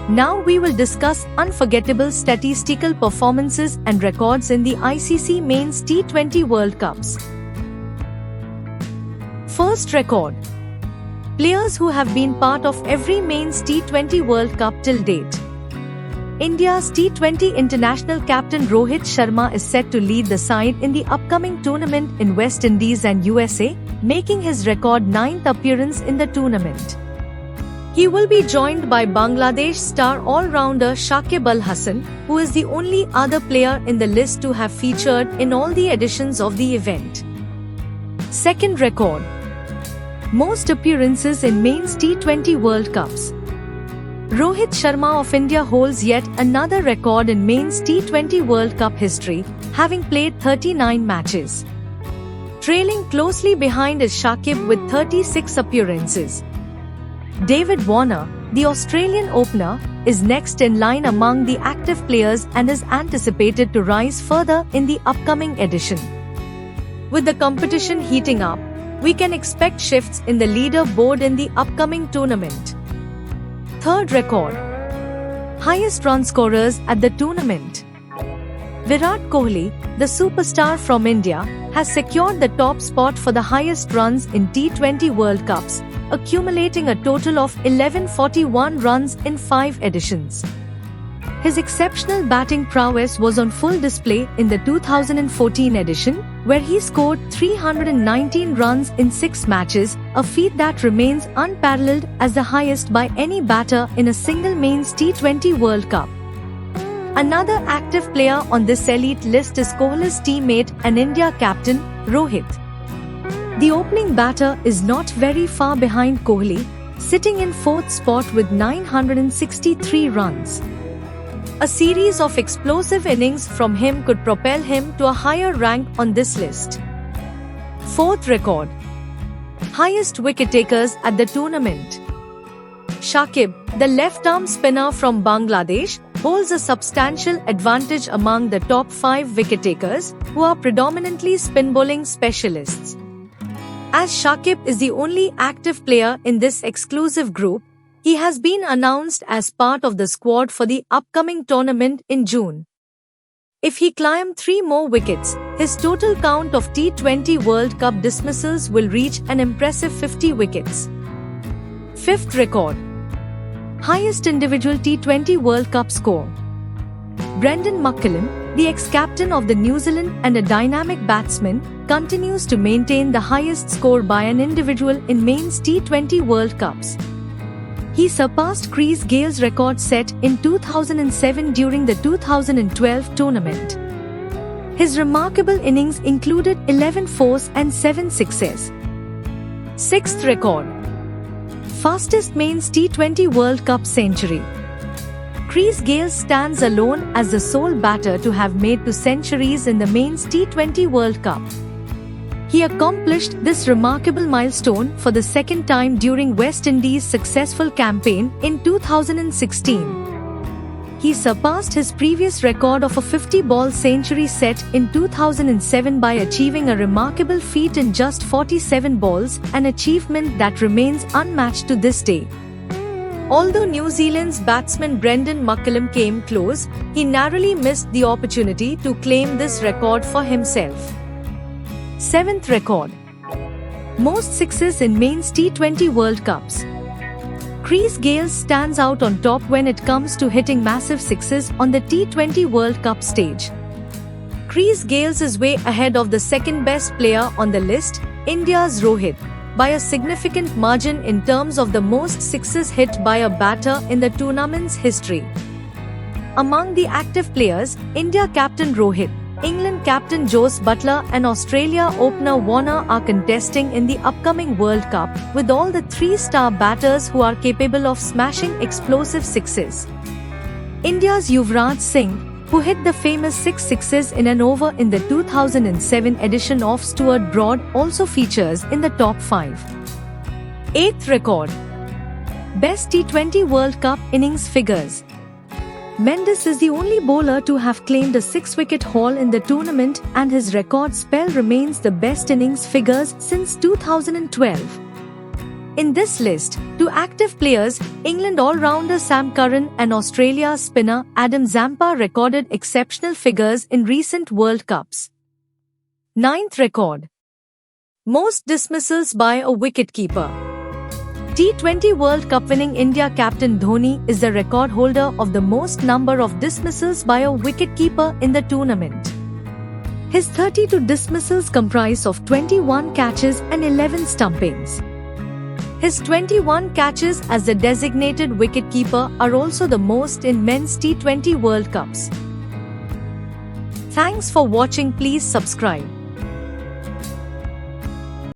Now we will discuss unforgettable statistical performances and records in the ICC Men's T20 World Cups. First record. Players who have been part of every Men's T20 World Cup till date. India's T20 international captain Rohit Sharma is set to lead the side in the upcoming tournament in West Indies and USA, making his record 9th appearance in the tournament. He will be joined by Bangladesh star all-rounder Shakib Al Hasan, who is the only other player in the list to have featured in all the editions of the event. Second record. Most appearances in Men's T20 World Cups. Rohit Sharma of India holds yet another record in Men's T20 World Cup history, having played 39 matches. Trailing closely behind is Shakib with 36 appearances. David Warner, the Australian opener, is next in line among the active players and is anticipated to rise further in the upcoming edition. With the competition heating up, we can expect shifts in the leaderboard in the upcoming tournament. Third record. Highest run scorers at the tournament. Virat Kohli, the superstar from India, has secured the top spot for the highest runs in T20 World Cups, accumulating a total of 1141 runs in 5 editions. His exceptional batting prowess was on full display in the 2014 edition, where he scored 319 runs in 6 matches, a feat that remains unparalleled as the highest by any batter in a single Men's T20 World Cup. Another active player on this elite list is Kohli's teammate and India captain, Rohit. The opening batter is not very far behind Kohli, sitting in 4th spot with 963 runs. A series of explosive innings from him could propel him to a higher rank on this list. Fourth record. Highest wicket takers at the tournament. Shakib, the left-arm spinner from Bangladesh, holds a substantial advantage among the top 5 wicket-takers, who are predominantly spin-bowling specialists. As Shakib is the only active player in this exclusive group, he has been announced as part of the squad for the upcoming tournament in June. If he climbs 3 more wickets, his total count of T20 World Cup dismissals will reach an impressive 50 wickets. Fifth record. Highest individual T20 World Cup score. Brendon McCullum, the ex-captain of the New Zealand and a dynamic batsman, continues to maintain the highest score by an individual in Men's T20 World Cups. He surpassed Chris Gayle's record set in 2007 during the 2012 tournament. His remarkable innings included 11 fours and 7 sixes. Sixth record. Fastest Men's T20 World Cup century. Chris Gayle stands alone as the sole batter to have made 2 centuries in the Men's T20 World Cup. He accomplished this remarkable milestone for the second time during West Indies' successful campaign in 2016. He surpassed his previous record of a 50-ball century set in 2007 by achieving a remarkable feat in just 47 balls, an achievement that remains unmatched to this day. Although New Zealand's batsman Brendon McCullum came close, he narrowly missed the opportunity to claim this record for himself. Seventh record. Most sixes in Men's T20 World Cups. Chris Gayle stands out on top when it comes to hitting massive sixes on the T20 World Cup stage. Chris Gayle is way ahead of the second best player on the list, India's Rohit, by a significant margin in terms of the most sixes hit by a batter in the tournament's history. Among the active players, India captain Rohit, England captain Jos Buttler and Australia opener Warner are contesting in the upcoming World Cup, with all the 3-star batters who are capable of smashing explosive sixes. India's Yuvraj Singh, who hit the famous 6 sixes in an over in the 2007 edition of Stuart Broad, also features in the top 5. 8th record. Best T20 World Cup innings figures. Mendes is the only bowler to have claimed a 6-wicket haul in the tournament, and his record spell remains the best innings figures since 2012. In this list, two active players, England all-rounder Sam Curran and Australia spinner Adam Zampa recorded exceptional figures in recent World Cups. 9th record. Most dismissals by a wicketkeeper. T20 World Cup winning India captain Dhoni is the record holder of the most number of dismissals by a wicketkeeper in the tournament. His 32 dismissals comprise of 21 catches and 11 stumpings. His 21 catches as the designated wicketkeeper are also the most in men's T20 World Cups. Thanks for watching. Please subscribe.